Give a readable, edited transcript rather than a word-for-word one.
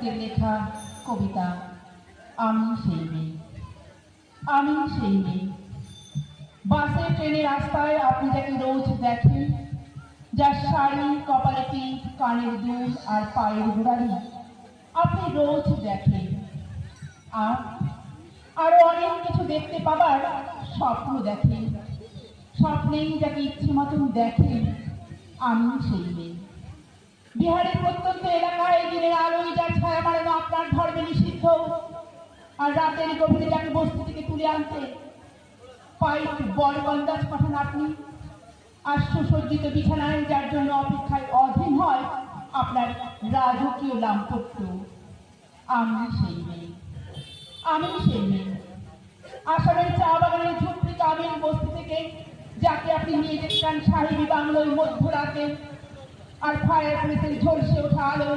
লেখকের লেখা কবিতা আমি সেই মেয়ে। আমি সেই মেয়ে। বাসে ট্রেনে রাস্তায় আপনি যাকে রোজ দেখেন, যার শাড়ি, কপালে টিপ, কানের দুল আর পায়ের গোড়ালি আপনি রোজ দেখেন। আর আরো অনেক কিছু দেখতে পাবার স্বপ্ন দেখেন। স্বপ্নেই যাকে ইচ্ছে মতন দেখেন, আমি সেই মেয়ে। বিহারের প্রত্যন্ত এলাকায় দিনের আলোয় যার ছায়া মারানো আপনার ধর্মে নিষিদ্ধ, আর রাতের গভীরে যাকে বস্তি থেকে তুলে আনতে পাইপ বড় আন্দাজ পাঠান আপনি, আর সুসজ্জিত বিছানায় যার জন্য অপেক্ষায় অধীন হয় আপনার রাজকীয় লাম্পট্য, আমি সেই মেয়ে। আমি সেই মেয়ে। আসামের চা বাগানের ঝুপড়ি কামিল বস্তি থেকে যাকে আপনি নিয়ে যেতে চান সাহেবী বাংলোয় মধ্যরাতে, আর ফায়ার প্লেসের ঝলসে ওঠা আলো